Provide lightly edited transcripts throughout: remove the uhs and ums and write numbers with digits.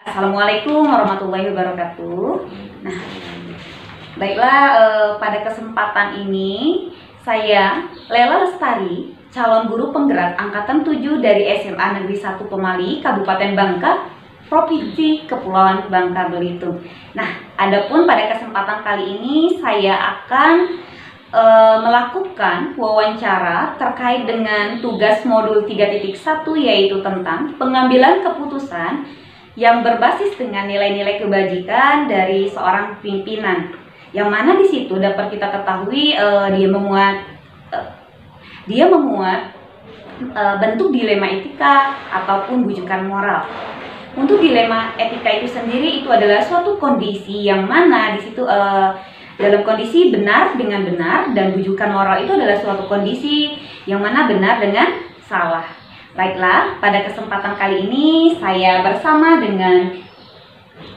Assalamualaikum warahmatullahi wabarakatuh. Nah, baiklah, pada kesempatan ini saya Lela Lestari, calon guru penggerak angkatan 7 dari SMA Negeri 1 Pemali, Kabupaten Bangka, Provinsi Kepulauan Bangka Belitung. Nah, adapun pada kesempatan kali ini saya akan melakukan wawancara terkait dengan tugas modul 3.1, yaitu tentang pengambilan keputusan yang berbasis dengan nilai-nilai kebajikan dari seorang pimpinan, yang mana di situ dapat kita ketahui dia memuat bentuk dilema etika ataupun bujukan moral. Untuk dilema etika itu sendiri itu adalah suatu kondisi yang mana di situ dalam kondisi benar dengan benar, dan bujukan moral itu adalah suatu kondisi yang mana benar dengan salah. Baiklah, pada kesempatan kali ini saya bersama dengan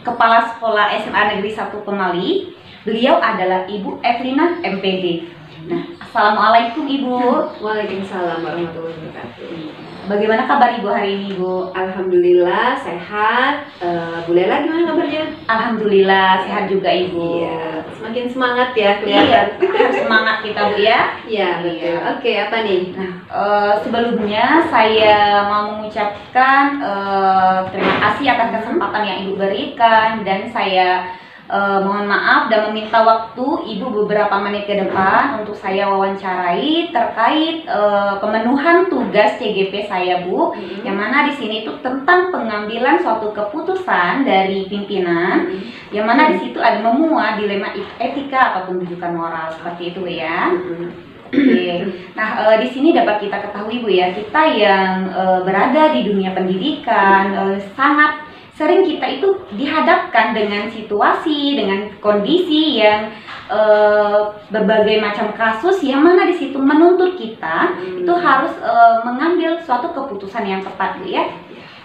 Kepala Sekolah SMA Negeri 1 Pemali. Beliau adalah Ibu Evelina MPD. Nah, Assalamualaikum Ibu. Waalaikumsalam warahmatullahi wabarakatuh. Bagaimana kabar Ibu hari ini, Bu? Alhamdulillah sehat. Bu Lela gimana kabarnya? Alhamdulillah sehat juga Ibu. Iya, semakin semangat ya Iya, kelihatan. harus semangat kita Bu ya. Iya, betul. Oke, apa nih? Nah, sebelumnya saya mau mengucapkan terima kasih atas kesempatan yang Ibu berikan, dan saya mohon maaf dan meminta waktu Ibu beberapa menit ke depan untuk saya wawancarai terkait pemenuhan tugas CGP saya, Bu. Yang mana di sini itu tentang pengambilan suatu keputusan dari pimpinan, yang mana di situ ada memuat dilema etika ataupun bujukan moral, seperti itu Bu ya. Oke. Nah, di sini dapat kita ketahui Bu ya, kita yang berada di dunia pendidikan sangat sering kita itu dihadapkan dengan situasi, dengan kondisi yang berbagai macam kasus yang mana di situ menuntut kita itu harus mengambil suatu keputusan yang tepat Bu ya.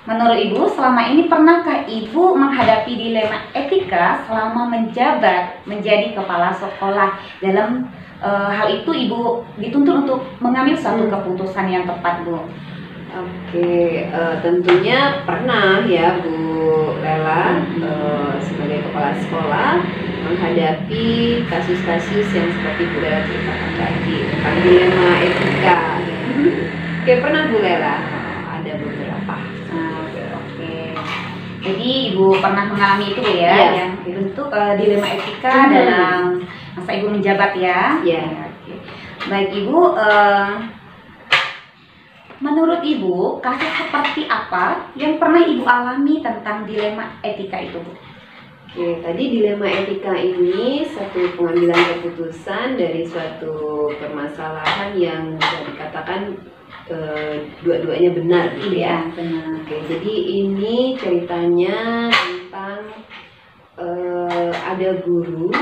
Menurut Ibu, selama ini pernahkah Ibu menghadapi dilema etika selama menjabat menjadi kepala sekolah? Dalam hal itu Ibu dituntut untuk mengambil suatu keputusan yang tepat Bu. Oke, tentunya pernah ya Bu Lela sebagai kepala sekolah menghadapi kasus-kasus yang seperti Bu Lela ceritakan tadi tentang dilema etika. Oke, pernah Bu Lela, ada beberapa. Oke. Jadi Ibu pernah mengalami itu ya, Iya. yang bentuk dilema etika dalam masa Ibu menjabat ya. Iya. Oke. Baik Ibu, menurut Ibu, kasus seperti apa yang pernah Ibu alami tentang dilema etika itu, Bu? Oke, tadi dilema etika ini satu pengambilan keputusan dari suatu permasalahan yang bisa dikatakan dua-duanya benar gitu ya. Benar. Oke, jadi ini ceritanya tentang ada guru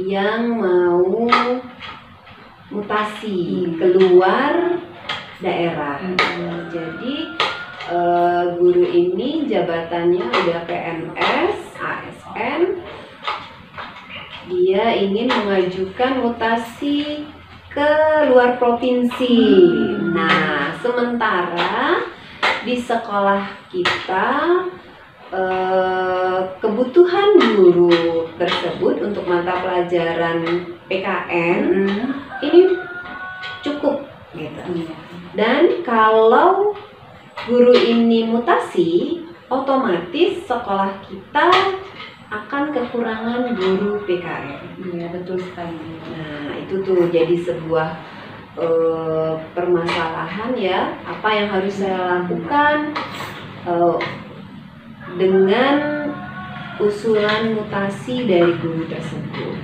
yang mau mutasi keluar daerah. Jadi guru ini jabatannya udah PNS, ASN. Dia ingin mengajukan mutasi ke luar provinsi. Nah, sementara di sekolah kita kebutuhan guru tersebut untuk mata pelajaran PKN ini cukup gitu. Dan kalau guru ini mutasi, otomatis sekolah kita akan kekurangan guru PKN. Iya, betul sekali. Nah, itu tuh jadi sebuah permasalahan ya. Apa yang harus saya lakukan dengan usulan mutasi dari guru tersebut.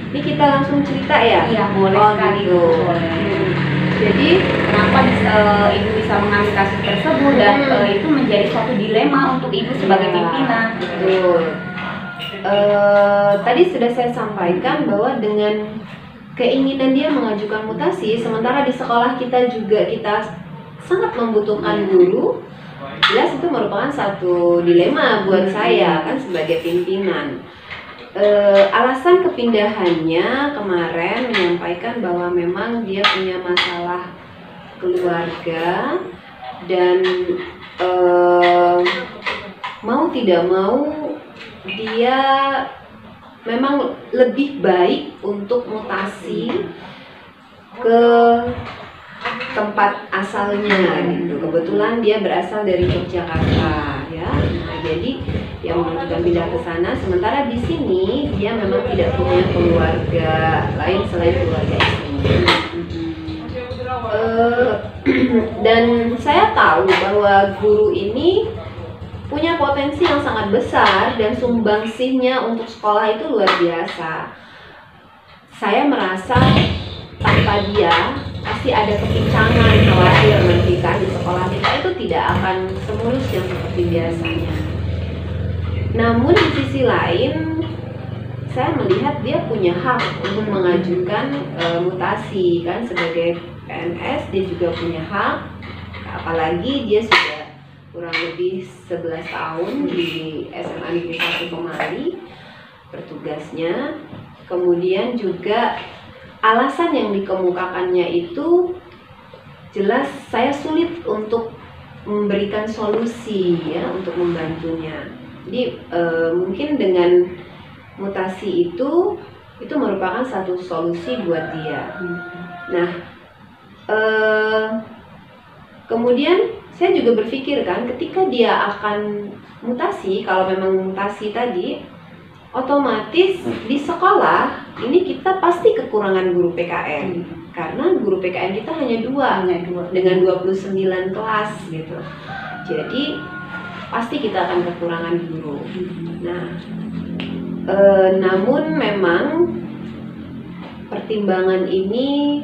Ini kita langsung cerita ya? Iya, boleh sekali. Gitu. Boleh. Jadi kenapa Ibu bisa mengambil kasus tersebut dan itu menjadi suatu dilema untuk Ibu sebagai pimpinan? Betul. Tadi sudah saya sampaikan bahwa dengan keinginan dia mengajukan mutasi, sementara di sekolah kita juga kita sangat membutuhkan guru. Jelas itu merupakan satu dilema buat saya kan sebagai pimpinan. Alasan kepindahannya kemarin menyampaikan bahwa memang dia punya masalah keluarga dan mau tidak mau dia memang lebih baik untuk mutasi ke tempat asalnya gitu. Kebetulan dia berasal dari Yogyakarta ya. Nah, jadi dia menentukan pindah ke sana. Sementara di sini dia memang tidak punya keluarga lain selain keluarga istrinya. Dan saya tahu bahwa guru ini punya potensi yang sangat besar dan sumbangsihnya untuk sekolah itu luar biasa. Saya merasa tanpa dia pasti ada kepincangan, khawatir nanti kan di sekolah kita itu tidak akan semulus yang seperti biasanya. Namun di sisi lain saya melihat dia punya hak untuk mengajukan mutasi kan, sebagai PNS dia juga punya hak, apalagi dia sudah kurang lebih 11 tahun di SMA Negeri 1 Pemali bertugasnya. Kemudian juga alasan yang dikemukakannya itu jelas saya sulit untuk memberikan solusi ya, untuk membantunya. Jadi mungkin dengan mutasi itu merupakan satu solusi buat dia. Nah, kemudian saya juga berpikir kan, ketika dia akan mutasi, kalau memang mutasi tadi, otomatis di sekolah ini kita pasti kekurangan guru PKN. Karena guru PKN kita hanya dua dengan 29 kelas gitu. Jadi pasti kita akan kekurangan guru. Nah, namun memang pertimbangan ini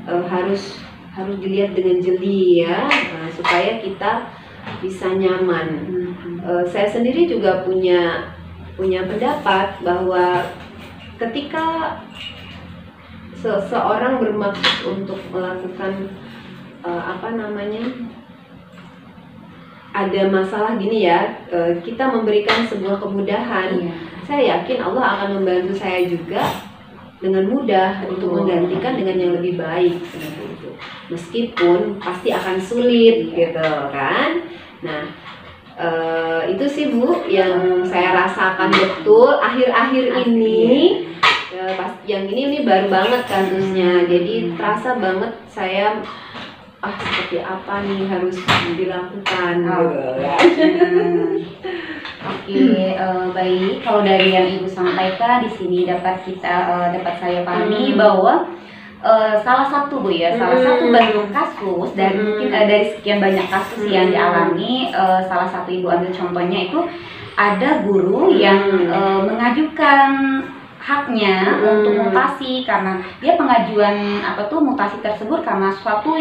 harus dilihat dengan jeli ya, supaya kita bisa nyaman. Saya sendiri juga punya pendapat bahwa ketika seseorang bermaksud untuk melakukan ada masalah gini ya, kita memberikan sebuah kemudahan, saya yakin Allah akan membantu saya juga dengan mudah untuk menggantikan dengan yang lebih baik seperti itu. Meskipun pasti akan sulit gitu kan. Nah, itu sih Bu yang saya rasakan betul akhir-akhir ini. Pas yang ini baru banget kasusnya. Jadi terasa banget saya seperti apa nih harus dilakukan. Oke, baik. Kalau dari yang Ibu sampaikan di sini dapat saya pahami bahwa salah satu Bu ya, salah satu bentuk kasus dan mungkin dari sekian banyak kasus yang dialami, salah satu Ibu ambil contohnya itu ada guru yang mengajukan haknya untuk mutasi karena dia pengajuan mutasi tersebut karena suatu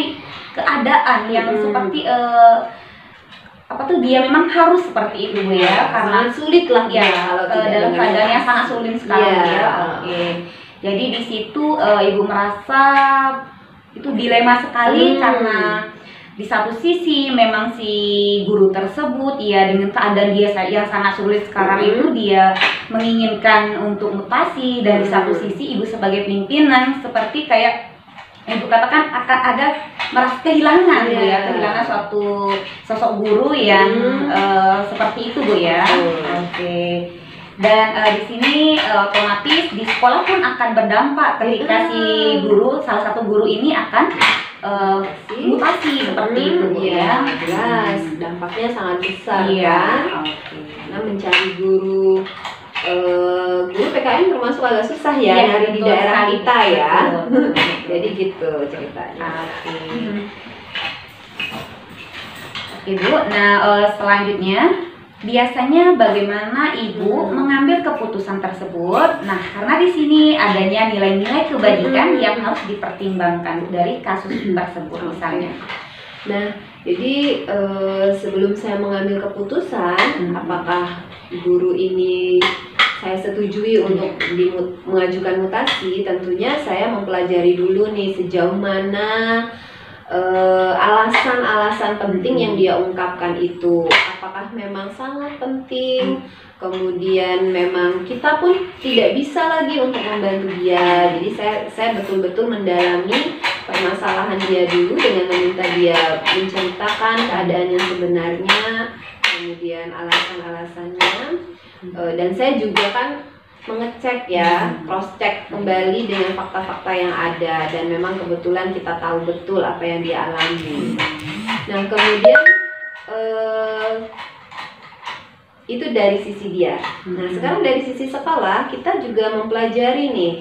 keadaan yang seperti dia memang harus seperti itu Bu ya, karena sulit lah ya dalam keadaan yang sangat sulit sekali ya. Oke. Jadi di situ Ibu merasa itu dilema sekali karena di satu sisi memang si guru tersebut ya dengan keadaan dia yang sangat sulit sekarang itu dia menginginkan untuk mutasi, dan di satu sisi Ibu sebagai pimpinan seperti kayak Ibu katakan akan ada merasa kehilangan Bu ya, kehilangan suatu sosok guru yang seperti itu Bu ya. Oke. Dan di sini otomatis di sekolah pun akan berdampak ketika si guru, salah satu guru ini akan mutasi seperti itu ya. Jelas dampaknya sangat besar kan. Karena mencari guru PKN termasuk agak susah ya, dari di daerah kita ya. Jadi gitu ceritanya. Oke Bu, nah selanjutnya biasanya bagaimana Ibu mengambil keputusan tersebut? Nah, karena di sini adanya nilai-nilai kebajikan yang harus dipertimbangkan dari kasus tersebut misalnya. Nah, jadi sebelum saya mengambil keputusan apakah guru ini saya setujui untuk mengajukan mutasi, tentunya saya mempelajari dulu nih sejauh mana alasan-alasan penting yang dia ungkapkan itu, apakah memang sangat penting, kemudian memang kita pun tidak bisa lagi untuk membantu dia. Jadi saya betul-betul mendalami permasalahan dia dulu dengan meminta dia menceritakan keadaan yang sebenarnya, kemudian alasan-alasannya. Dan saya juga kan mengecek ya, cross check kembali dengan fakta-fakta yang ada, dan memang kebetulan kita tahu betul apa yang dia alami. Nah kemudian itu dari sisi dia. Nah sekarang dari sisi sekolah kita juga mempelajari nih,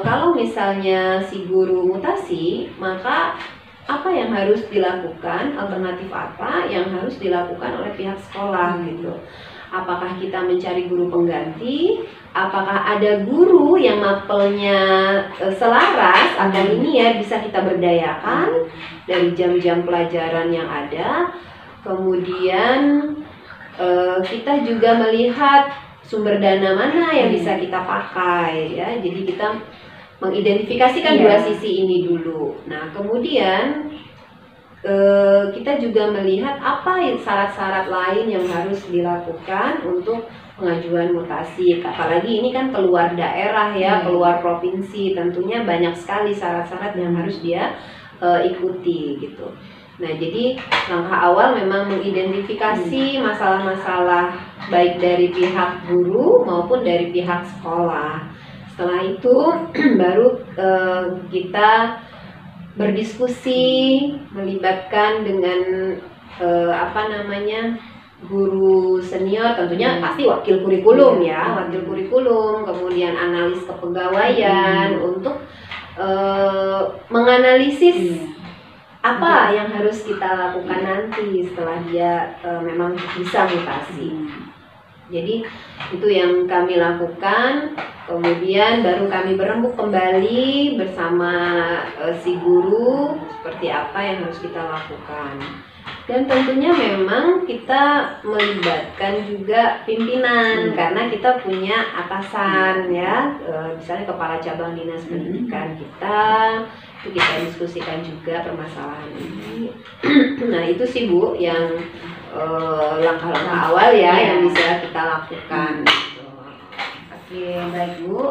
kalau misalnya si guru mutasi, maka apa yang harus dilakukan, alternatif apa yang harus dilakukan oleh pihak sekolah gitu. Apakah kita mencari guru pengganti? Apakah ada guru yang mapelnya selaras atau linear bisa kita berdayakan dari jam-jam pelajaran yang ada? Kemudian kita juga melihat sumber dana mana yang bisa kita pakai ya. Jadi kita mengidentifikasikan dua sisi ini dulu. Nah kemudian kita juga melihat apa syarat-syarat lain yang harus dilakukan untuk pengajuan mutasi. Apalagi ini kan keluar daerah ya, keluar provinsi, tentunya banyak sekali syarat-syarat yang harus dia ikuti gitu. Nah jadi langkah awal memang mengidentifikasi masalah-masalah baik dari pihak guru maupun dari pihak sekolah. Setelah itu baru kita berdiskusi, melibatkan dengan guru senior, tentunya pasti wakil kurikulum ya, wakil kurikulum, kemudian analis kepegawaian untuk menganalisis apa yang harus kita lakukan nanti setelah dia memang bisa mutasi. Jadi itu yang kami lakukan. Kemudian baru kami berembuk kembali bersama si guru seperti apa yang harus kita lakukan. Dan tentunya memang kita melibatkan juga pimpinan karena kita punya atasan ya, misalnya kepala cabang dinas pendidikan kita, itu kita diskusikan juga permasalahan ini. Nah itu sih Bu yang langkah-langkah awal ya yang bisa kita lakukan. Oke, baik Bu,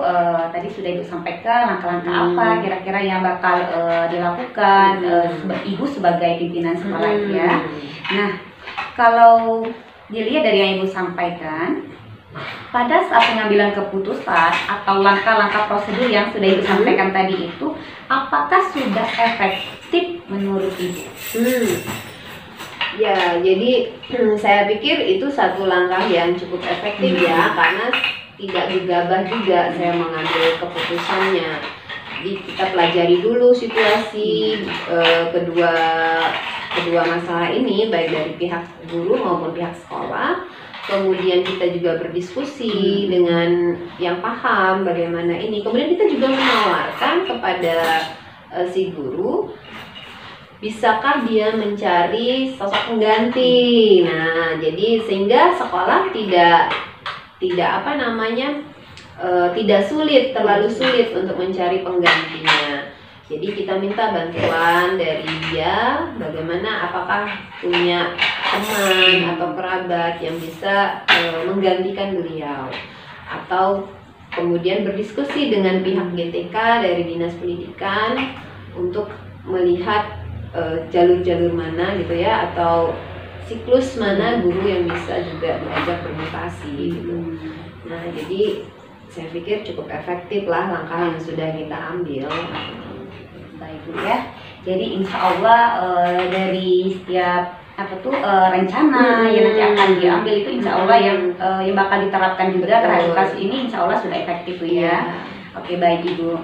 tadi sudah Ibu sampaikan langkah-langkah apa kira-kira yang bakal dilakukan Ibu sebagai pimpinan sekolah ya. Nah, kalau dilihat dari yang Ibu sampaikan, pada saat pengambilan keputusan atau langkah-langkah prosedur yang sudah Ibu sampaikan tadi itu, apakah sudah efektif menurut Ibu? Ya, jadi saya pikir itu satu langkah yang cukup efektif ya, karena tidak gegabah juga saya mengambil keputusannya. Jadi kita pelajari dulu situasi kedua masalah ini baik dari pihak guru maupun pihak sekolah. Kemudian kita juga berdiskusi dengan yang paham bagaimana ini. Kemudian kita juga menawarkan kepada si guru, bisakah dia mencari sosok pengganti. Nah, jadi sehingga sekolah tidak terlalu sulit untuk mencari penggantinya. Jadi kita minta bantuan dari dia, bagaimana apakah punya teman atau kerabat yang bisa menggantikan beliau, atau kemudian berdiskusi dengan pihak GTK dari Dinas Pendidikan untuk melihat jalur-jalur mana gitu ya, atau siklus mana guru yang bisa juga diajak bermutasi gitu. Nah jadi saya pikir cukup efektif lah langkah yang sudah kita ambil. Baik Bu ya. Jadi insya Allah dari setiap rencana yang nanti akan diambil itu insya Allah yang bakal diterapkan juga terhadap kasus ini insya Allah sudah efektif Bu ya. Oke baik Ibu.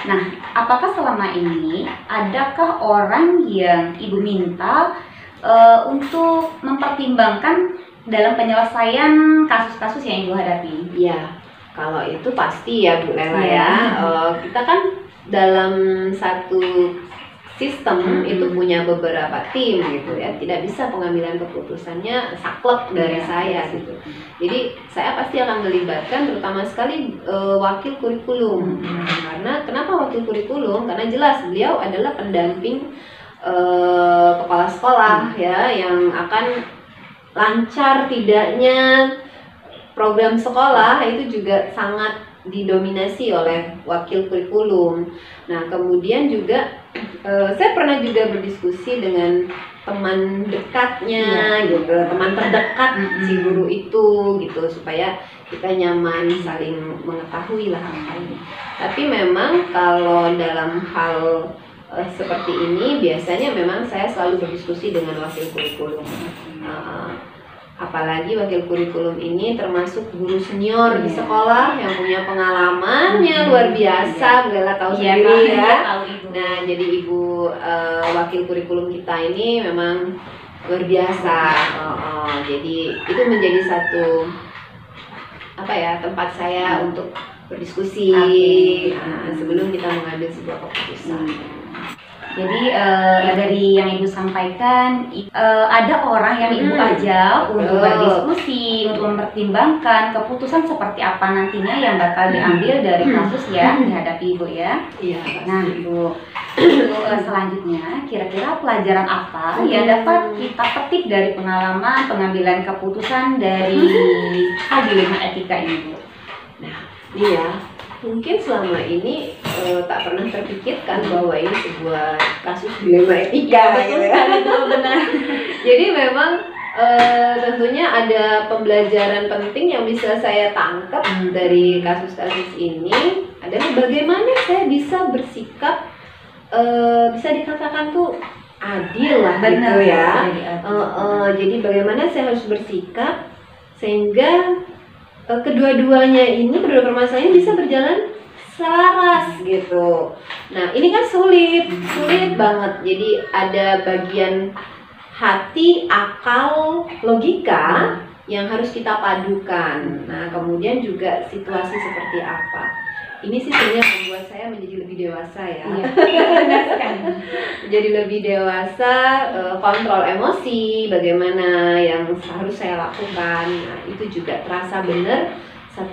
Nah apakah selama ini adakah orang yang Ibu minta untuk mempertimbangkan dalam penyelesaian kasus-kasus yang Ibu hadapi? Ya, kalau itu pasti ya Bu Lela ya. Kita kan dalam satu sistem itu punya beberapa tim gitu ya. Tidak bisa pengambilan keputusannya saklek dari saya gitu. Jadi saya pasti akan melibatkan terutama sekali wakil kurikulum. Karena kenapa wakil kurikulum? Karena jelas beliau adalah pendamping kepala sekolah ya, yang akan lancar tidaknya program sekolah itu juga sangat didominasi oleh wakil kurikulum. Nah, kemudian juga saya pernah juga berdiskusi dengan teman dekatnya gitu, teman terdekat si guru itu gitu, supaya kita nyaman saling mengetahui lah apa ini. Tapi memang kalau dalam hal seperti ini biasanya memang saya selalu berdiskusi dengan wakil kurikulum. Apalagi wakil kurikulum ini termasuk guru senior di sekolah yang punya pengalamannya luar biasa, Bella tahu sendiri ya. Nah, jadi ibu wakil kurikulum kita ini memang luar biasa. Jadi itu menjadi satu tempat saya untuk berdiskusi sebelum kita mengambil sebuah keputusan. Jadi dari yang Ibu sampaikan, ada orang yang Ibu ajak untuk berdiskusi, untuk mempertimbangkan keputusan seperti apa nantinya yang bakal diambil dari kasus yang dihadapi Ibu ya. Iya. Nah Ibu, selanjutnya kira-kira pelajaran apa yang dapat kita petik dari pengalaman pengambilan keputusan dari dilema etika ini Bu? Nah, mungkin selama ini tak pernah terpikirkan bahwa ini sebuah kasus dilema etika. Betul sekali, benar. Jadi memang tentunya ada pembelajaran penting yang bisa saya tangkap dari kasus-kasus ini adalah bagaimana saya bisa bersikap bisa dikatakan tuh adil lah, benar, gitu ya. Jadi bagaimana saya harus bersikap sehingga kedua permasalahan bisa berjalan selaras gitu. Nah, ini kan sulit banget. Jadi ada bagian hati, akal, logika yang harus kita padukan. Nah, kemudian juga situasi seperti apa. Ini sih sebenarnya membuat saya menjadi lebih dewasa ya. Iya, benar sekali. Jadi lebih dewasa, kontrol emosi, bagaimana yang harus saya lakukan. Nah, itu juga terasa benar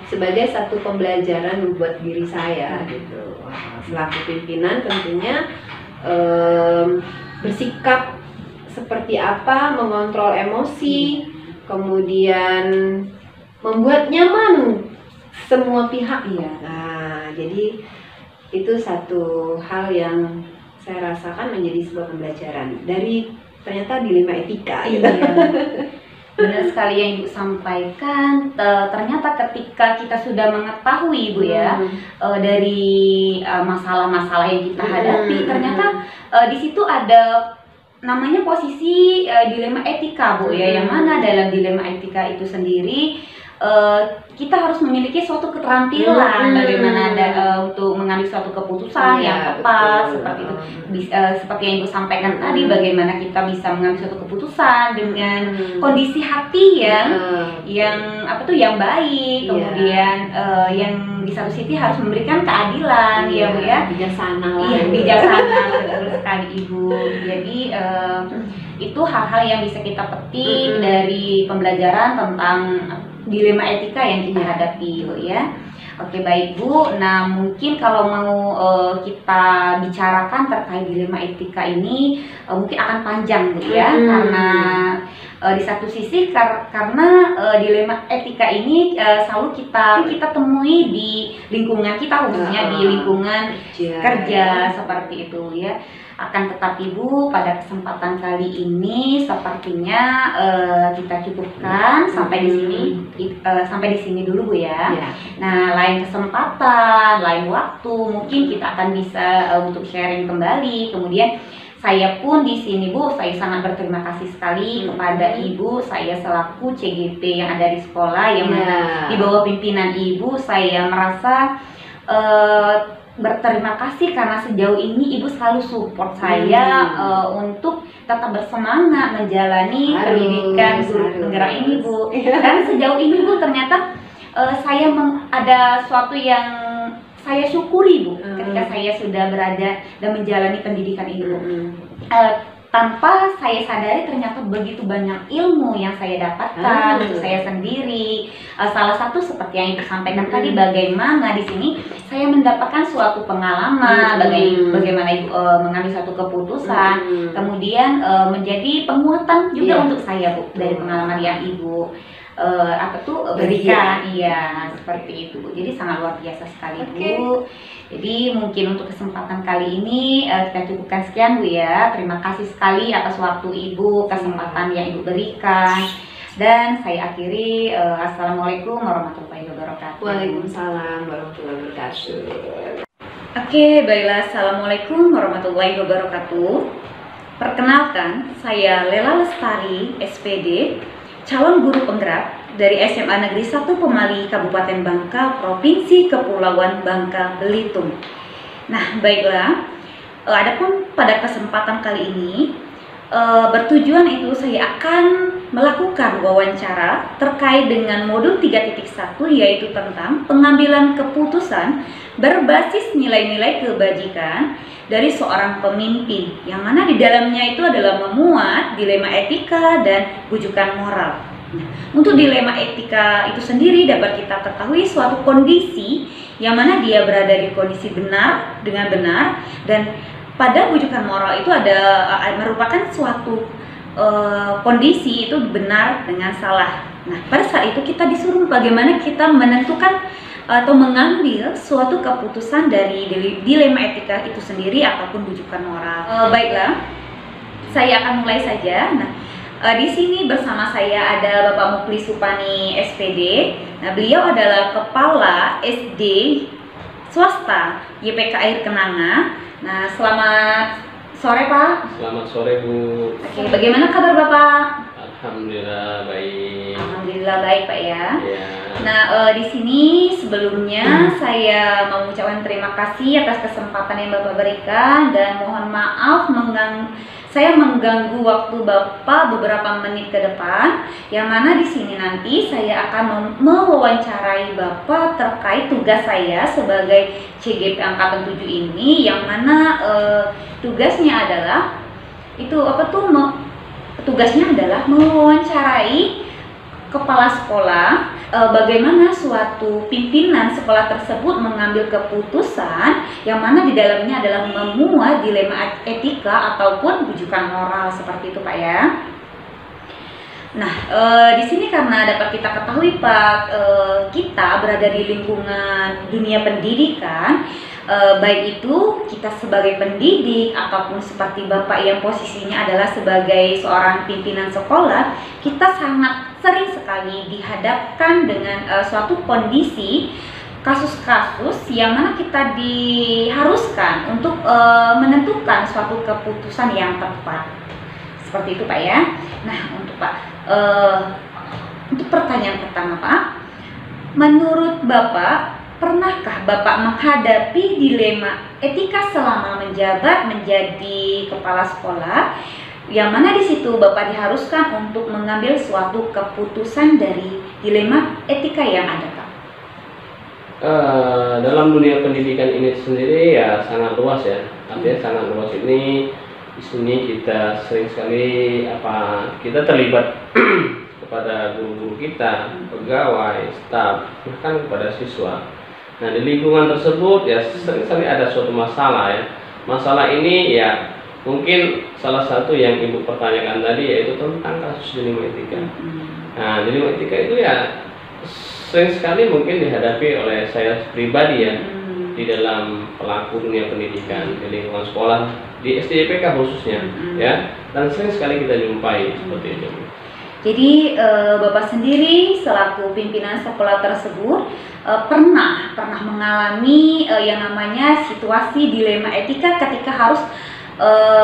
sebagai satu pembelajaran buat diri saya gitu. Selaku pimpinan tentunya bersikap seperti apa, mengontrol emosi, kemudian membuat nyaman semua pihak ya. Nah, jadi itu satu hal yang saya rasakan menjadi sebuah pembelajaran dari ternyata dilema etika. Iya. Benar sekali yang Ibu sampaikan. Ternyata ketika kita sudah mengetahui Ibu ya dari masalah-masalah yang kita hadapi, ternyata di situ ada namanya posisi dilema etika Bu ya, yang mana dalam dilema etika itu sendiri kita harus memiliki suatu keterampilan bagaimana untuk mengambil suatu keputusan yang tepat, seperti itu. Seperti yang Ibu sampaikan tadi, bagaimana kita bisa mengambil suatu keputusan dengan kondisi hati yang baik, kemudian yang di satu sisi harus memberikan keadilan, ya Bu ya, bijaksana lah. Iya, bijaksana, betul sekali Ibu. Jadi itu hal-hal yang bisa kita petik dari pembelajaran tentang dilema etika yang kita hadapi Bu ya. Oke, baik Bu. Nah, mungkin kalau mau kita bicarakan terkait dilema etika ini mungkin akan panjang Bu ya, karena di satu sisi karena dilema etika ini selalu kita temui di lingkungan kita, khususnya di lingkungan kerja seperti itu ya. Akan tetapi Bu, pada kesempatan kali ini sepertinya kita cukupkan sampai di sini dulu Bu ya. Nah, lain kesempatan, lain waktu mungkin kita akan bisa untuk sharing kembali. Kemudian saya pun di sini Bu, saya sangat berterima kasih sekali kepada Ibu. Saya selaku CGP yang ada di sekolah yang di bawah pimpinan Ibu, saya merasa berterima kasih karena sejauh ini Ibu selalu support saya untuk tetap bersemangat menjalani pendidikan guru penggerak ini Bu. Dan sejauh ini Bu, ternyata saya ada suatu yang saya syukuri Bu ketika saya sudah berada dan menjalani pendidikan ini Bu. Tanpa saya sadari ternyata begitu banyak ilmu yang saya dapatkan untuk saya sendiri. Salah satu seperti yang Ibu sampaikan tadi, bagaimana di sini saya mendapatkan suatu pengalaman, bagaimana Ibu mengambil suatu keputusan, kemudian menjadi penguatan juga untuk saya Bu dari pengalaman yang Ibu berikan. Iya, seperti itu Bu. Jadi sangat luar biasa sekali Bu. Jadi mungkin untuk kesempatan kali ini kita cukupkan sekian Bu ya. Terima kasih sekali atas waktu Ibu, kesempatan yang Ibu berikan. Dan saya akhiri, Assalamualaikum warahmatullahi wabarakatuh. Waalaikumsalam warahmatullahi wabarakatuh. Oke, baiklah. Assalamualaikum warahmatullahi wabarakatuh. Perkenalkan, saya Lela Lestari, SPD, calon guru penggerak dari SMA Negeri 1 Pemali, Kabupaten Bangka, Provinsi Kepulauan Bangka, Belitung. Nah, baiklah. Adapun pada kesempatan kali ini, bertujuan itu saya akan melakukan wawancara terkait dengan modul 3.1, yaitu tentang pengambilan keputusan berbasis nilai-nilai kebajikan dari seorang pemimpin, yang mana di dalamnya itu adalah memuat dilema etika dan bujukan moral. Nah, untuk dilema etika itu sendiri dapat kita ketahui suatu kondisi yang mana dia berada di kondisi benar dengan benar, dan pada bujukan moral itu merupakan suatu kondisi itu benar dengan salah. Nah, pada saat itu kita disuruh bagaimana kita menentukan atau mengambil suatu keputusan dari dilema etika itu sendiri ataupun bujukan moral. Baiklah, saya akan mulai saja. Nah, di sini bersama saya ada Bapak Muklis Supani, SPD. Nah, beliau adalah Kepala SD Swasta YPK Air Kenanga. Nah, selamat sore Pak. Selamat sore Bu. Oke, bagaimana kabar Bapak? Alhamdulillah baik. Alhamdulillah baik Pak ya. Ya. Nah, di sini sebelumnya saya mau mengucapkan terima kasih atas kesempatan yang Bapak berikan, dan mohon maaf saya mengganggu waktu Bapak beberapa menit ke depan, yang mana di sini nanti saya akan mewawancarai Bapak terkait tugas saya sebagai CGP Angkatan 7 ini, yang mana tugasnya adalah tugasnya adalah mewawancarai kepala sekolah, bagaimana suatu pimpinan sekolah tersebut mengambil keputusan yang mana di dalamnya adalah memuat dilema etika ataupun bujukan moral, seperti itu Pak ya. Nah, di sini karena dapat kita ketahui Pak, kita berada di lingkungan dunia pendidikan, baik itu kita sebagai pendidik ataupun seperti Bapak yang posisinya adalah sebagai seorang pimpinan sekolah, kita sangat sering sekali dihadapkan dengan suatu kondisi kasus-kasus yang mana kita diharuskan untuk menentukan suatu keputusan yang tepat, seperti itu Pak ya. Nah, untuk pertanyaan pertama Pak, menurut Bapak, pernahkah Bapak menghadapi dilema etika selama menjabat menjadi kepala sekolah, yang mana di situ Bapak diharuskan untuk mengambil suatu keputusan dari dilema etika yang ada Pak? Dalam dunia pendidikan ini sendiri ya sangat luas ya, artinya sangat luas ini. Di sini kita sering sekali kita terlibat kepada guru-guru kita, pegawai, staf, bahkan kepada siswa. Nah, di lingkungan tersebut ya sering sekali ada suatu masalah ya. Masalah ini ya mungkin salah satu yang Ibu pertanyakan tadi yaitu tentang kasus dilema etika. Nah, dilema etika itu ya sering sekali mungkin dihadapi oleh saya pribadi ya, di dalam pelaku dunia pendidikan, di lingkungan sekolah, di SDPK khususnya ya, dan sering sekali kita jumpai seperti itu. Jadi Bapak sendiri selaku pimpinan sekolah tersebut pernah mengalami yang namanya situasi dilema etika ketika harus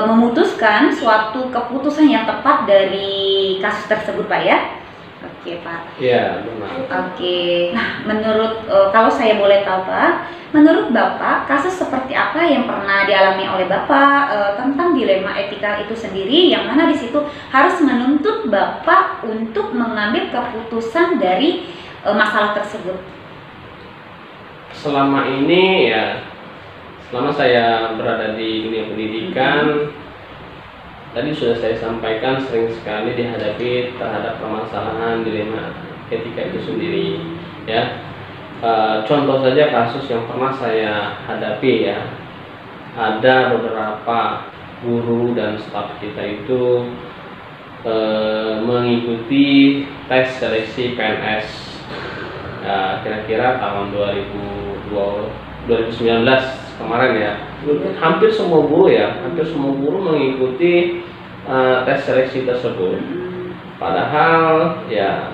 memutuskan suatu keputusan yang tepat dari kasus tersebut Pak ya? Oke Pak. Iya benar. Oke. Nah, menurut kalau saya boleh tahu Pak, menurut Bapak kasus seperti apa yang pernah dialami oleh Bapak tentang dilema etika itu sendiri, yang mana di situ harus menuntut Bapak untuk mengambil keputusan dari masalah tersebut? Selama ini ya, selama saya berada di dunia pendidikan, tadi sudah saya sampaikan sering sekali dihadapi terhadap permasalahan dilema etika itu sendiri ya. Contoh saja kasus yang pernah saya hadapi ya, ada beberapa guru dan staf kita itu mengikuti tes seleksi PNS ya, kira-kira tahun 2019 kemarin ya. Hampir semua guru mengikuti tes seleksi tersebut. Padahal ya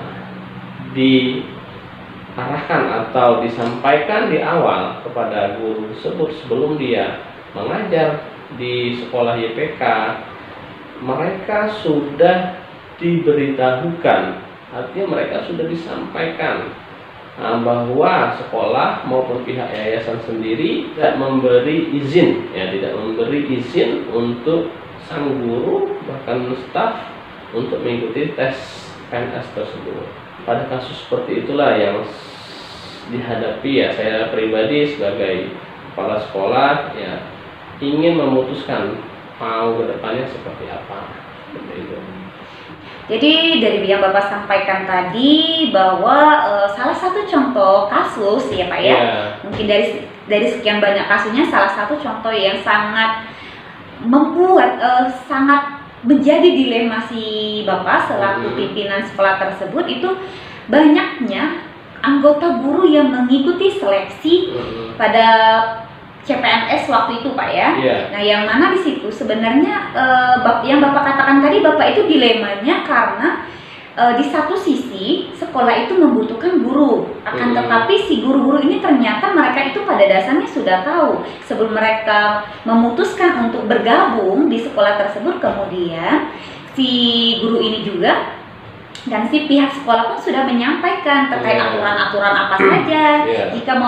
diarahkan atau disampaikan di awal kepada guru tersebut sebelum dia mengajar di sekolah YPK, mereka sudah diberitahukan, artinya mereka sudah disampaikan bahwa sekolah maupun pihak yayasan sendiri tidak memberi izin untuk sang guru bahkan staf untuk mengikuti tes PNS tersebut. Pada kasus seperti itulah yang dihadapi ya, saya pribadi sebagai kepala sekolah ya ingin memutuskan mau kedepannya seperti apa, seperti itu. Jadi dari yang Bapak sampaikan tadi bahwa salah satu contoh kasus ya Pak ya, mungkin dari sekian banyak kasusnya salah satu contoh yang sangat membuat sangat menjadi dilema si Bapak selaku pimpinan sekolah tersebut itu banyaknya anggota guru yang mengikuti seleksi pada CPNS waktu itu Pak ya. Nah yang mana di situ sebenarnya yang Bapak katakan tadi, Bapak itu dilemanya karena di satu sisi sekolah itu membutuhkan guru, akan tetapi si guru-guru ini ternyata mereka itu pada dasarnya sudah tahu sebelum mereka memutuskan untuk bergabung di sekolah tersebut, kemudian si guru ini juga dan si pihak sekolah pun sudah menyampaikan terkait aturan-aturan apa saja jika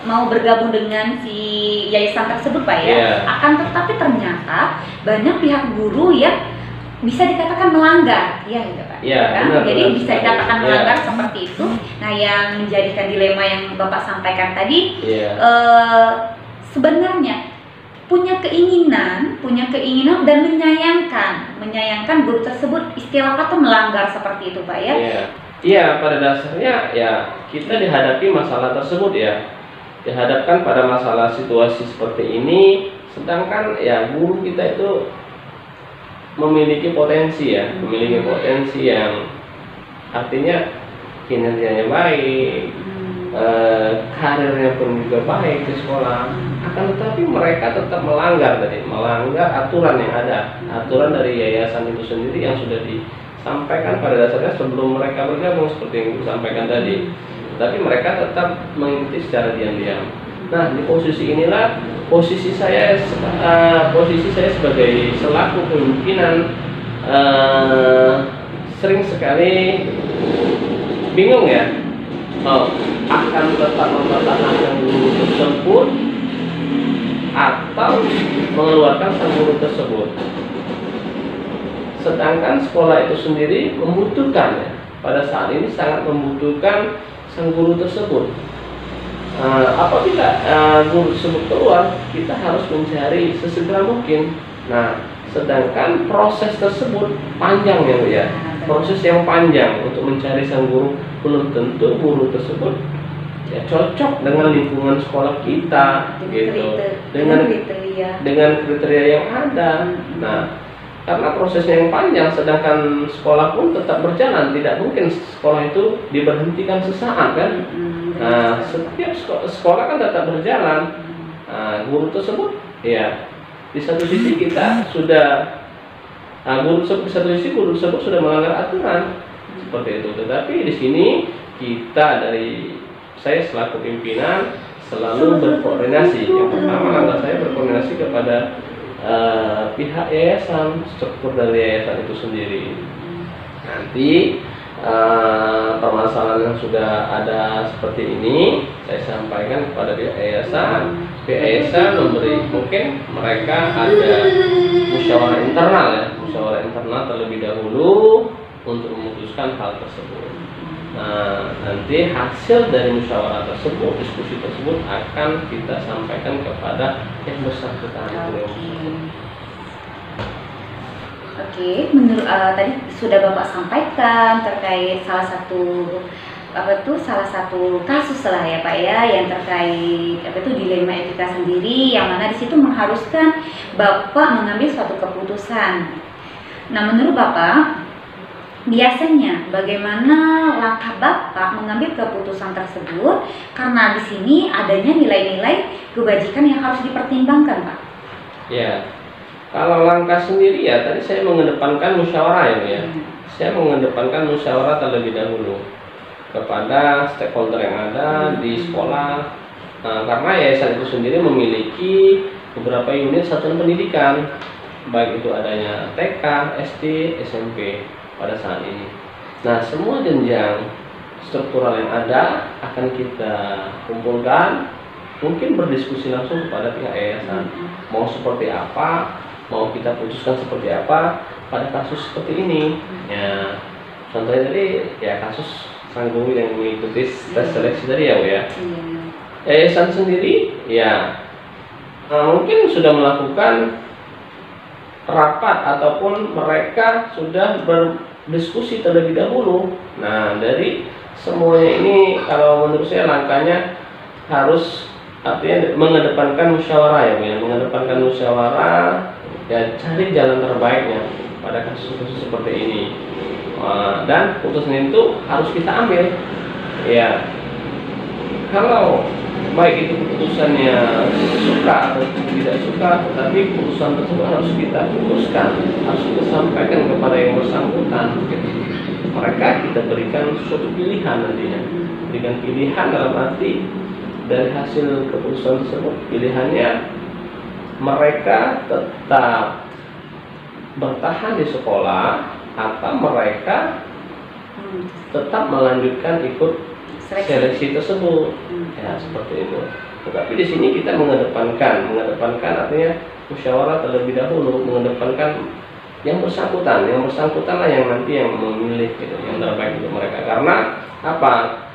mau bergabung dengan si yayasan tersebut Pak ya. Akan tetapi ternyata banyak pihak guru yang bisa dikatakan melanggar, ya gitu Pak. Jadi bisa dikatakan melanggar seperti itu. Nah yang menjadikan dilema yang Bapak sampaikan tadi sebenarnya punya keinginan dan menyayangkan guru tersebut, istilah kata melanggar seperti itu Pak ya. Iya, pada dasarnya ya kita dihadapi masalah tersebut ya, dihadapkan pada masalah situasi seperti ini, sedangkan ya guru kita itu memiliki potensi yang artinya kinerjanya baik, karirnya pun juga baik di sekolah. Akan tetapi mereka tetap melanggar aturan yang ada, aturan dari yayasan itu sendiri yang sudah disampaikan pada dasarnya sebelum mereka bergabung seperti yang disampaikan tadi. Tapi mereka tetap mengikuti secara diam-diam. Nah di posisi inilah posisi saya sebagai selaku pimpinan sering sekali bingung ya, akan tetap mempertahankan guru tersebut atau mengeluarkan sang guru tersebut. Sedangkan sekolah itu sendiri membutuhkan ya, pada saat ini sangat membutuhkan sang guru tersebut. Apabila guru tersebut keluar, kita harus mencari sesegera mungkin. Nah, sedangkan proses tersebut panjang ya Bu ya, proses yang panjang untuk mencari sang guru, belum tentu guru tersebut ya cocok dengan lingkungan sekolah kita gitu, dengan kriteria yang ada. Nah, karena prosesnya yang panjang, sedangkan sekolah pun tetap berjalan, tidak mungkin sekolah itu diberhentikan sesaat kan. Nah, setiap sekolah kan tetap berjalan. Guru tersebut ya di satu sisi kita sudah guru tersebut sudah melanggar aturan seperti itu. Tetapi di sini saya selaku pimpinan selalu berkoordinasi. Yang pertama adalah saya berkoordinasi kepada pihak yayasan, struktur dari yayasan itu sendiri. Nanti permasalahan yang sudah ada seperti ini saya sampaikan kepada pihak yayasan. Pihak yayasan memberi, mungkin mereka ada musyawarah internal terlebih dahulu untuk memutuskan hal tersebut. Nah, nanti hasil dari musyawarah tersebut, diskusi tersebut akan kita sampaikan kepada yang bersangkutan. Oke, menurut tadi sudah Bapak sampaikan terkait salah satu kasus lah ya Pak ya, yang terkait dilema etika sendiri, yang mana di situ mengharuskan Bapak mengambil suatu keputusan. Nah, menurut Bapak biasanya bagaimana langkah Bapak mengambil keputusan tersebut, karena di sini adanya nilai-nilai kebajikan yang harus dipertimbangkan, Pak? Ya, kalau langkah sendiri ya tadi saya mengedepankan musyawarah ya, Bu, ya. Saya mengedepankan musyawarah terlebih dahulu kepada stakeholder yang ada di sekolah. Nah, karena yayasan itu sendiri memiliki beberapa unit satuan pendidikan, baik itu adanya TK, SD, SMP pada saat ini. Nah, semua jenjang struktural yang ada akan kita kumpulkan, mungkin berdiskusi langsung kepada pihak yayasan. Mau seperti apa, mau kita putuskan seperti apa pada kasus seperti ini. Ya, contohnya tadi ya kasus sang guru yang mengikuti tes seleksi tadi ya, Bu, ya. Yayasan sendiri ya mungkin sudah melakukan rapat ataupun mereka sudah berdiskusi terlebih dahulu. Nah, dari semuanya ini kalau menurut saya langkahnya harus artinya mengedepankan musyawarah ya, Bu, ya. Mengedepankan musyawarah ya, cari jalan terbaiknya pada kasus-kasus seperti ini. Dan putusan itu harus kita ambil ya. Kalau baik itu keputusannya suka atau tidak suka, tetapi keputusan tersebut harus kita putuskan, harus kita sampaikan kepada yang bersangkutan. Mereka kita berikan suatu pilihan nantinya, berikan pilihan dalam arti dari hasil keputusan tersebut, pilihannya mereka tetap bertahan di sekolah atau mereka tetap melanjutkan ikut seleksi tersebut. Ya, seperti itu. Tetapi di sini kita mengedepankan artinya musyawarah terlebih dahulu, mengedepankan yang bersangkutan lah yang nanti yang memilih gitu, yang terbaik untuk mereka. Karena apa?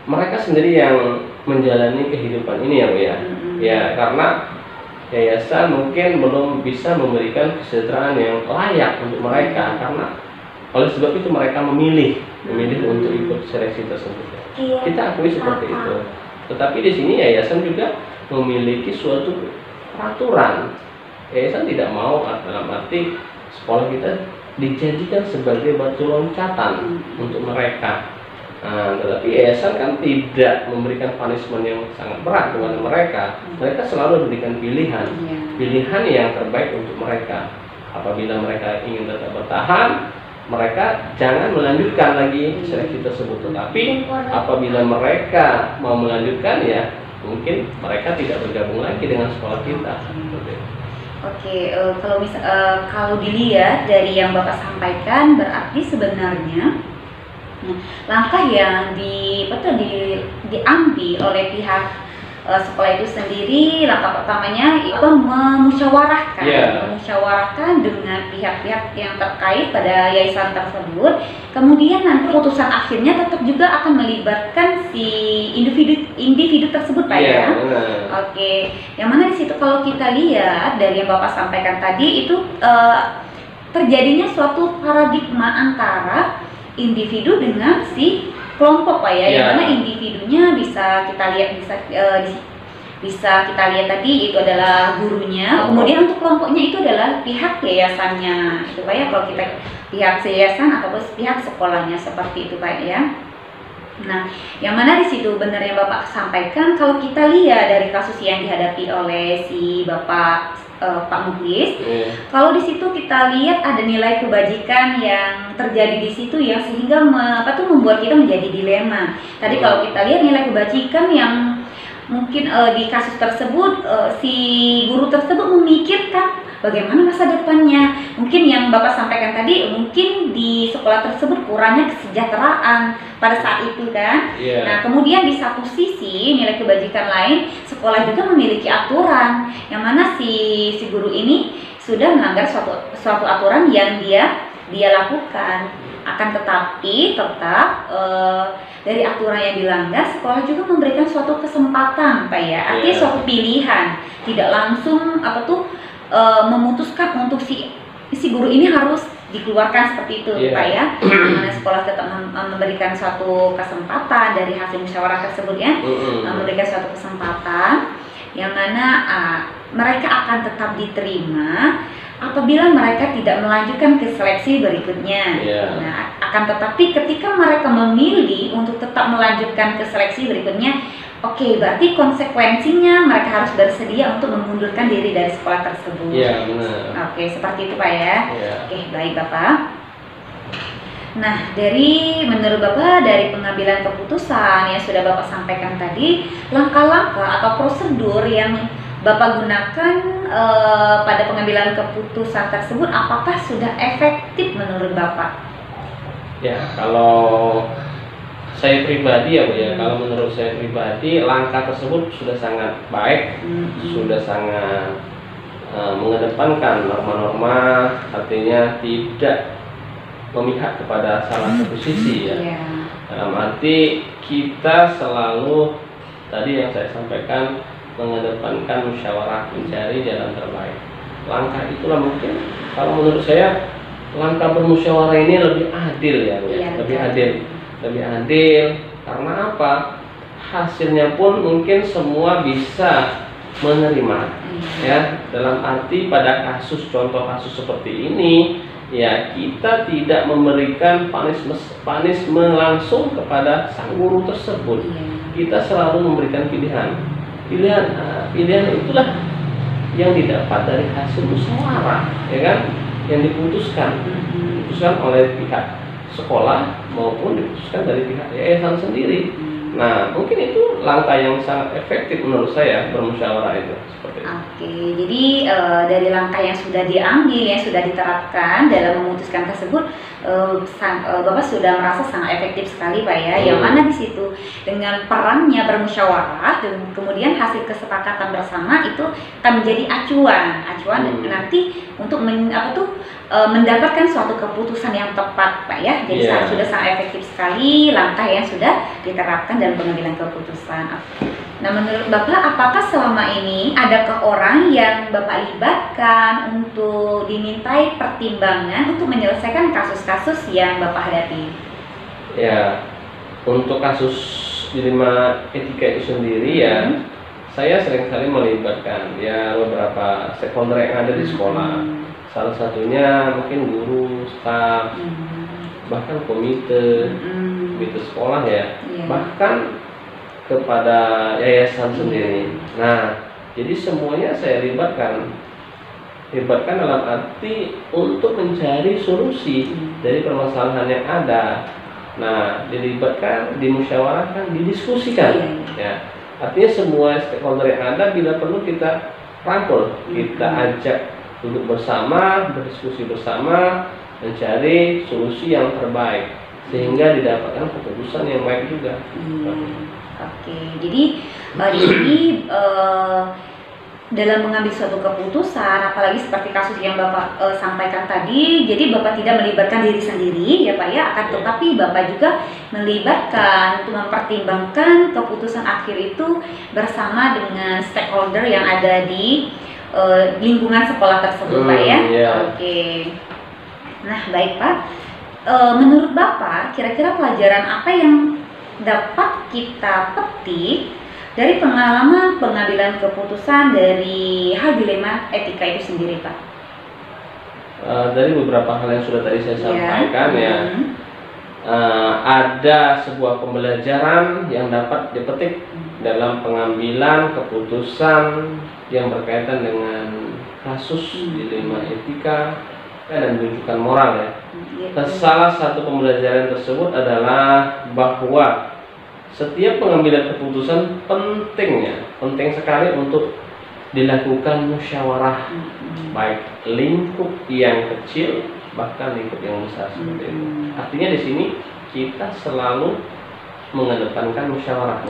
Mereka sendiri yang menjalani kehidupan ini ya, Bu, ya. Ya, karena yayasan mungkin belum bisa memberikan kesejahteraan yang layak untuk mereka, karena oleh sebab itu mereka memilih untuk ikut seleksi tersebut. Kita akui seperti itu. Tetapi di sini yayasan juga memiliki suatu peraturan. Yayasan tidak mau dalam arti sekolah kita dijadikan sebagai batu loncatan untuk mereka. Nah, tetapi yayasan kan tidak memberikan punishment yang sangat berat kepada mereka. Mereka selalu memberikan pilihan yang terbaik untuk mereka. Apabila mereka ingin tetap bertahan, mereka jangan melanjutkan lagi seleksi tersebut. Tetapi apabila mereka mau melanjutkan, ya mungkin mereka tidak bergabung lagi dengan sekolah kita. Oke, kalau dilihat dari yang Bapak sampaikan, berarti sebenarnya langkah yang diambil oleh pihak sekolah itu sendiri, langkah pertamanya itu memusyawarahkan dengan pihak-pihak yang terkait pada yayasan tersebut. Kemudian nanti keputusan akhirnya tetap juga akan melibatkan si individu tersebut, Pak, ya. Oke, yang mana di situ kalau kita lihat dari yang Bapak sampaikan tadi itu terjadinya suatu paradigma antara individu dengan si kelompok, Pak, ya. Yang mana individunya bisa kita lihat bisa kita lihat tadi itu adalah gurunya, kemudian untuk kelompoknya itu adalah pihak yayasannya, itu, Pak, ya. Kalau kita pihak yayasan ataupun pihak sekolahnya, seperti itu, Pak, ya. Nah, yang mana di situ benar yang Bapak sampaikan, kalau kita lihat dari kasus yang dihadapi oleh si Bapak Pak Mukhlis, kalau di situ kita lihat ada nilai kebajikan yang terjadi di situ ya, sehingga membuat kita menjadi dilema. Tadi kalau kita lihat nilai kebajikan yang mungkin di kasus tersebut si guru tersebut memikirkan bagaimana masa depannya. Mungkin yang Bapak sampaikan tadi, mungkin di sekolah tersebut kurangnya kesejahteraan pada saat itu kan. Nah, kemudian di satu sisi nilai kebajikan lain, sekolah juga memiliki aturan yang mana si guru ini sudah melanggar suatu aturan yang dia lakukan. Akan tetapi tetap dari aturan yang dilanggar, sekolah juga memberikan suatu kesempatan, Pak, ya. Artinya suatu pilihan, tidak langsung memutuskan untuk si guru ini harus dikeluarkan seperti itu, Pak, ya. Mana sekolah tetap memberikan suatu kesempatan dari hasil musyawarah tersebut, ya. Memberikan suatu kesempatan yang mana mereka akan tetap diterima apabila mereka tidak melanjutkan ke seleksi berikutnya. Nah, Akan tetapi ketika mereka memilih untuk tetap melanjutkan ke seleksi berikutnya, oke, berarti konsekuensinya mereka harus bersedia untuk mengundurkan diri dari sekolah tersebut. Iya, benar. Oke, seperti itu Pak ya. Iya. Oke, baik Bapak. Nah, menurut Bapak dari pengambilan keputusan yang sudah Bapak sampaikan tadi, langkah-langkah atau prosedur yang Bapak gunakan pada pengambilan keputusan tersebut, apakah sudah efektif menurut Bapak? Ya, kalau saya pribadi ya Bu ya, kalau menurut saya pribadi langkah tersebut sudah sangat baik, sudah sangat mengedepankan norma-norma, artinya tidak memihak kepada salah satu sisi ya. Dalam arti kita selalu tadi yang saya sampaikan mengedepankan musyawarah, mencari jalan terbaik. Langkah itulah mungkin kalau menurut saya langkah bermusyawarah ini lebih adil ya, Bu ya. Lebih adil karena apa? Hasilnya pun mungkin semua bisa menerima ya. Dalam arti pada contoh kasus seperti ini ya, kita tidak memberikan punishment langsung kepada sang guru tersebut. Kita selalu memberikan pilihan. Pilihan itulah yang didapat dari hasil musyawarah, ya kan? Yang diputuskan oleh pihak sekolah maupun diputuskan dari pihak yayasan sendiri. Nah, mungkin itu langkah yang sangat efektif menurut saya bermusyawarah itu seperti itu. Oke, jadi dari langkah yang sudah diambil, yang sudah diterapkan dalam memutuskan tersebut, Bapak sudah merasa sangat efektif sekali Pak ya. Yang mana di situ dengan perannya bermusyawarah dan kemudian hasil kesepakatan bersama itu akan menjadi acuan nanti untuk mendapatkan suatu keputusan yang tepat Pak ya. Jadi sudah sangat efektif sekali langkah yang sudah diterapkan dalam pengambilan keputusan. Nah, menurut Bapak, apakah selama ini adakah orang yang Bapak libatkan untuk dimintai pertimbangan untuk menyelesaikan kasus-kasus yang Bapak hadapi? Ya, untuk kasus dilema etika itu sendiri ya, saya seringkali melibatkan ya beberapa stakeholder yang ada di sekolah. Salah satunya mungkin guru, staf, bahkan komite sekolah ya, bahkan kepada yayasan sendiri. Nah, jadi semuanya saya libatkan dalam arti untuk mencari solusi dari permasalahan yang ada. Nah, dilibatkan, dimusyawarahkan, didiskusikan. Ya, artinya semua stakeholder yang ada bila perlu kita rangkul, kita ajak duduk bersama, berdiskusi bersama, mencari solusi yang terbaik sehingga didapatkan keputusan yang baik juga. Oke, jadi di sini dalam mengambil suatu keputusan, apalagi seperti kasus yang Bapak sampaikan tadi, jadi Bapak tidak melibatkan diri sendiri ya Pak ya, akan tetapi Bapak juga melibatkan untuk mempertimbangkan keputusan akhir itu bersama dengan stakeholder yang ada di lingkungan sekolah tersebut Pak ya. Oke. Nah, baik Pak. Menurut Bapak, kira-kira pelajaran apa yang dapat kita petik dari pengalaman pengambilan keputusan dari hal dilema etika itu sendiri, Pak? Dari beberapa hal yang sudah tadi saya sampaikan ada sebuah pembelajaran yang dapat dipetik dalam pengambilan keputusan yang berkaitan dengan kasus dilema etika dan rujukan moral ya. Salah satu pembelajaran tersebut adalah bahwa setiap pengambilan keputusan penting sekali untuk dilakukan musyawarah, baik lingkup yang kecil bahkan lingkup yang besar seperti itu. Artinya di sini kita selalu mengedepankan musyawarah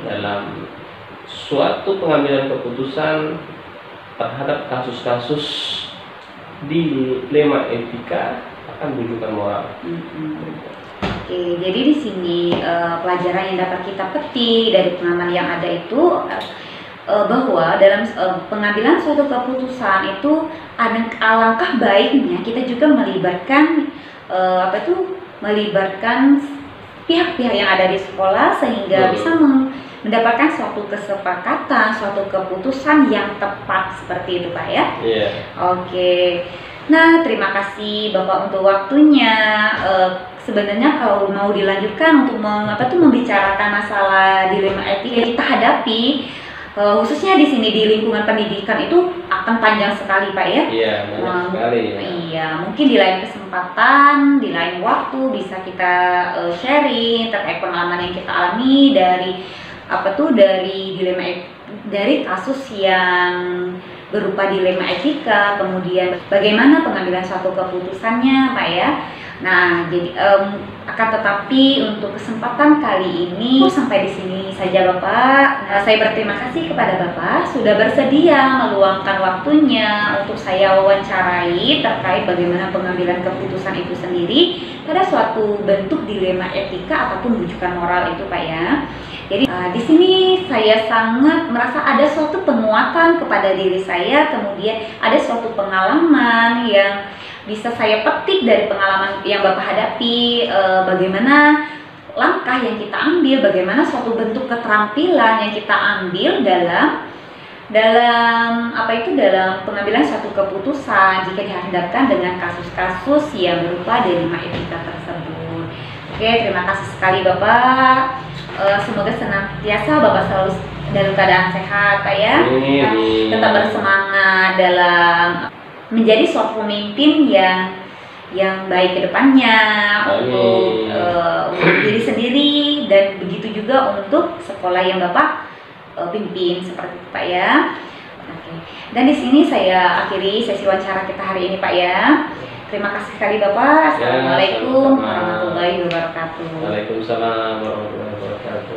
dalam suatu pengambilan keputusan terhadap kasus-kasus dilema etika akan rujukan moral. Oke, jadi di sini pelajaran yang dapat kita petik dari pengalaman yang ada itu bahwa dalam pengambilan suatu keputusan itu ada alangkah baiknya kita juga melibatkan melibatkan pihak-pihak yang ada di sekolah sehingga bisa mendapatkan suatu kesepakatan, suatu keputusan yang tepat seperti itu Pak ya. Oke. Nah, terima kasih Bapak untuk waktunya. sebenarnya kalau mau dilanjutkan untuk membicarakan masalah dilema etika yang kita hadapi, khususnya di sini di lingkungan pendidikan itu akan panjang sekali Pak ya. Iya, banyak sekali. Ya. Iya, mungkin di lain kesempatan, di lain waktu bisa kita sharing terkait pengalaman yang kita alami dari dari kasus yang berupa dilema etika, kemudian bagaimana pengambilan suatu keputusannya Pak ya. Nah, jadi akan tetapi untuk kesempatan kali ini sampai di sini saja Bapak. Nah, saya berterima kasih kepada Bapak sudah bersedia meluangkan waktunya untuk saya wawancarai terkait bagaimana pengambilan keputusan itu sendiri pada suatu bentuk dilema etika ataupun rujukan moral itu Pak ya. Jadi di sini saya sangat merasa ada suatu penguatan kepada diri saya, kemudian ada suatu pengalaman yang bisa saya petik dari pengalaman yang Bapak hadapi, bagaimana langkah yang kita ambil, bagaimana suatu bentuk keterampilan yang kita ambil dalam pengambilan suatu keputusan jika dihadapkan dengan kasus-kasus yang berupa dilema etika tersebut. Oke, terima kasih sekali Bapak. Semoga senantiasa Bapak selalu dalam keadaan sehat Pak ya. Tetap bersemangat dalam menjadi suatu pemimpin yang baik ke depannya untuk diri sendiri dan begitu juga untuk sekolah yang Bapak pimpin seperti itu Pak ya. Oke. Dan di sini saya akhiri sesi wawancara kita hari ini Pak ya. Terima kasih sekali Bapak. Assalamualaikum warahmatullahi wabarakatuh. Waalaikumsalam warahmatullahi wabarakatuh.